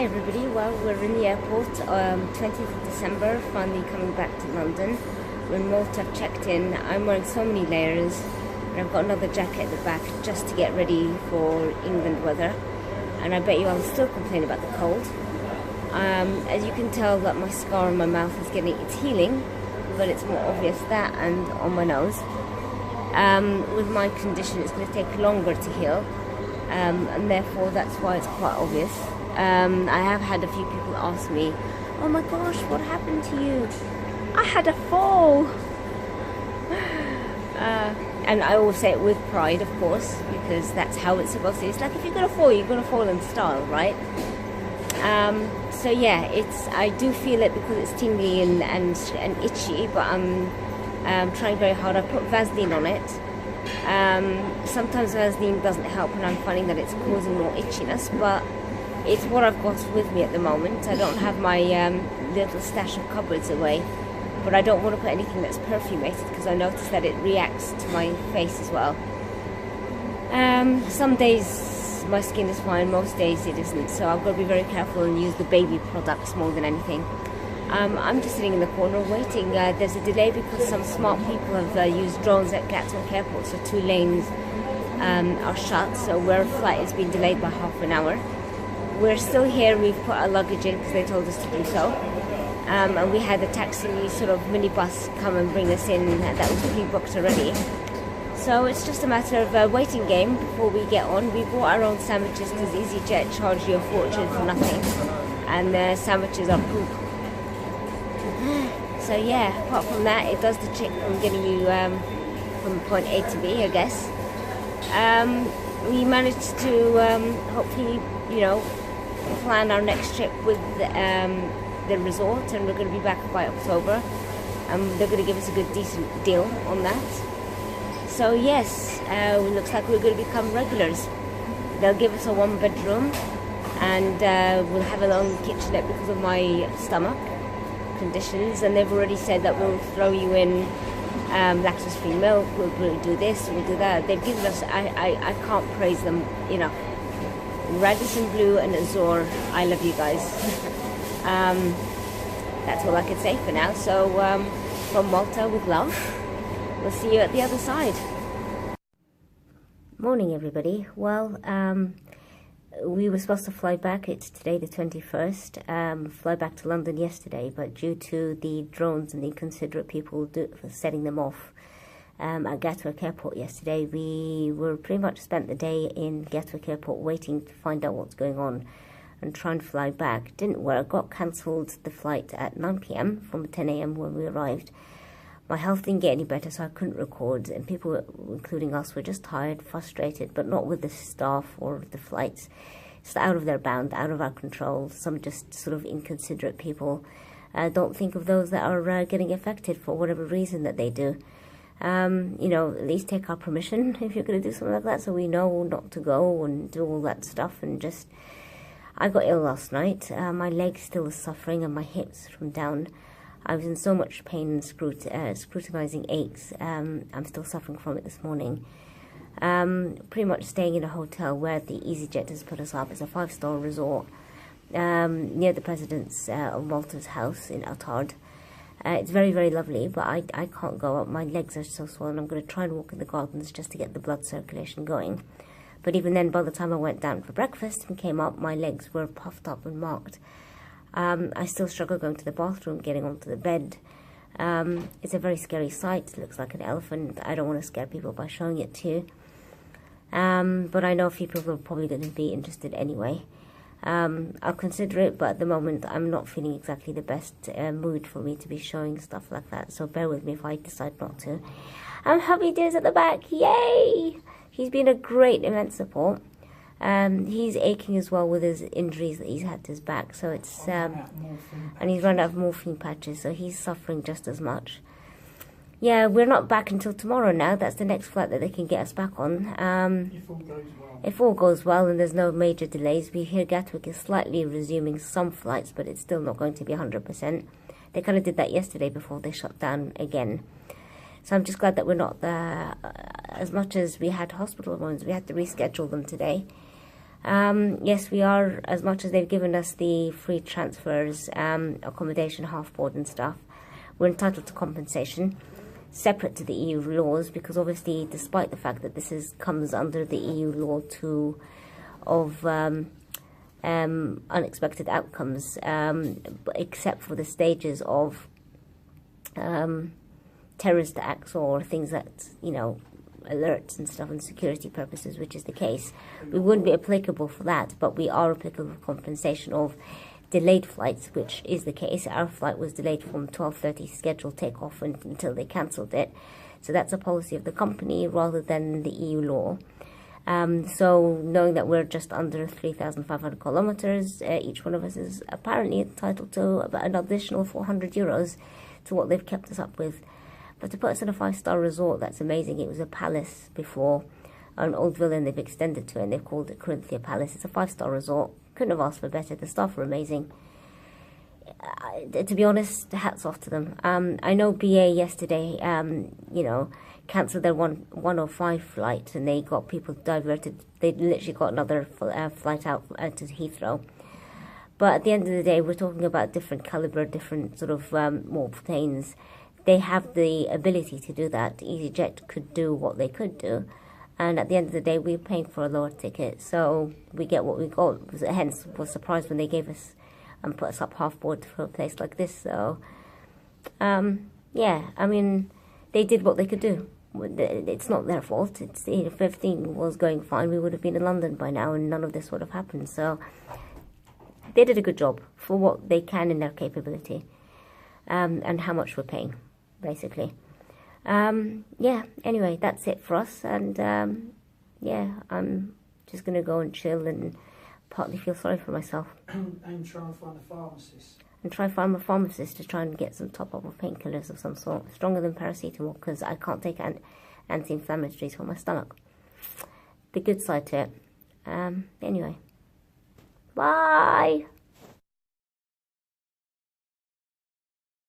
Hi everybody, well we're in the airport, 20th of December, finally coming back to London. We're in Malta, I've checked in, I'm wearing so many layers and I've got another jacket at the back just to get ready for England weather, and I bet you I'll still complain about the cold. As you can tell that my scar on my mouth is it's healing, but it's more obvious that and on my nose. With my condition it's going to take longer to heal, and therefore that's why it's quite obvious. I have had a few people ask me, oh my gosh, what happened to you? I had a fall. And I always say it with pride, of course, because that's how it's supposed to be. It's like if you're going to fall, you're going to fall in style, right? So yeah, I do feel it because it's tingly and itchy, but I'm trying very hard. I put Vaseline on it. Sometimes Vaseline doesn't help and I'm finding that it's causing more itchiness, but it's what I've got with me at the moment. I don't have my little stash of cupboards away, but I don't want to put anything that's perfumated because I notice that it reacts to my face as well. Some days my skin is fine, most days it isn't, so I've got to be very careful and use the baby products more than anything. I'm just sitting in the corner waiting. There's a delay because some smart people have used drones at Gatwick Airport, so 2 lanes are shut, so where a flight has been delayed by half an hour. We're still here, we've put our luggage in because they told us to do so. And we had a taxi sort of minibus come and bring us in that was pre-booked already. So it's just a matter of a waiting game before we get on. We bought our own sandwiches because EasyJet charged you a fortune for nothing. And the sandwiches are poop. So yeah, apart from that, it does the trick from getting you from point A to B, I guess. We managed to hopefully, plan our next trip with the resort, and we're going to be back by October, and they're going to give us a good decent deal on that. So yes, it looks like we're going to become regulars. They'll give us a 1-bedroom, and we'll have a own kitchenette because of my stomach conditions, and they've already said that we'll throw you in lactose-free milk, we'll do this, we'll do that. They've given us, I can't praise them enough. Radisson Blue and Azure, I love you guys. That's all I can say for now. So from Malta with love, we'll see you at the other side. Morning everybody. Well, we were supposed to fly back, it's today the 21st, fly back to London yesterday, but due to the drones and the inconsiderate people setting them off at Gatwick Airport yesterday, we were pretty much spent the day in Gatwick Airport waiting to find out what's going on and try and fly back. Didn't work, got cancelled the flight at 9 PM from 10 AM when we arrived. My health didn't get any better, so I couldn't record, and people, including us, were just tired, frustrated, but not with the staff or the flights. It's out of their bound, out of our control. Some just sort of inconsiderate people don't think of those that are getting affected for whatever reason that they do. At least take our permission if you're going to do something like that, so we know not to go and do all that stuff. And just, I got ill last night. My leg still is suffering and my hips from down. I was in so much pain and scrutinizing aches. I'm still suffering from it this morning. Pretty much staying in a hotel where the EasyJet has put us up. It's a 5-star resort near the President's of Malta's house in AUTOIMMUNE. It's very, very lovely, but I can't go up. My legs are so swollen. I'm going to try and walk in the gardens just to get the blood circulation going. But even then, by the time I went down for breakfast and came up, my legs were puffed up and marked. I still struggle going to the bathroom, getting onto the bed. It's a very scary sight. It looks like an elephant. I don't want to scare people by showing it to you. But I know a few people are probably going to be interested anyway. I'll consider it, but at the moment I'm not feeling exactly the best mood for me to be showing stuff like that, so bear with me if I decide not to. Hubby Dear's at the back, yay! He's been a great immense support. He's aching as well with his injuries that he's had to his back, so it's and he's run out of morphine patches, so he's suffering just as much. Yeah, we're not back until tomorrow now. That's the next flight that they can get us back on. If all goes well and there's no major delays, we hear Gatwick is slightly resuming some flights, but it's still not going to be 100%. They kind of did that yesterday before they shut down again. So I'm just glad that we're not there. As much as we had hospital ones, we had to reschedule them today. Yes, we are, as much as they've given us the free transfers, accommodation, half board and stuff, we're entitled to compensation separate to the EU laws, because obviously, despite the fact that this comes under the EU law of unexpected outcomes, except for the stages of terrorist acts or things that, alerts and stuff and security purposes, which is the case, we wouldn't be applicable for that, but we are applicable for compensation of delayed flights, which is the case. Our flight was delayed from 12:30 scheduled takeoff until they cancelled it. So that's a policy of the company rather than the EU law. So knowing that we're just under 3,500 kilometers, each one of us is apparently entitled to about an additional €400 to what they've kept us up with. But to put us in a 5-star resort, that's amazing. It was a palace before, an old villa, and they've extended to it, and they've called it Corinthia Palace. It's a 5-star resort. Couldn't have asked for better. The staff were amazing. To be honest, hats off to them. I know BA yesterday, cancelled their 105 flight, and they got people diverted. They literally got another flight out to Heathrow. But at the end of the day, we're talking about different caliber, different sort of more planes. They have the ability to do that. EasyJet could do what they could do. And at the end of the day, we're paying for a lower ticket. So we get what we got. Hence, was surprised when they gave us and put us up half board for a place like this. So, yeah, I mean, they did what they could do. It's not their fault. If everything was going fine, we would have been in London by now and none of this would have happened. So they did a good job for what they can in their capability, and how much we're paying, basically. Yeah, anyway, that's it for us. And yeah, I'm just going to go and chill and partly feel sorry for myself. And try and find a pharmacist. And try and find a pharmacist to try and get some top-up of painkillers of some sort, stronger than paracetamol, because I can't take anti-inflammatories for my stomach. The good side to it. Anyway. Bye!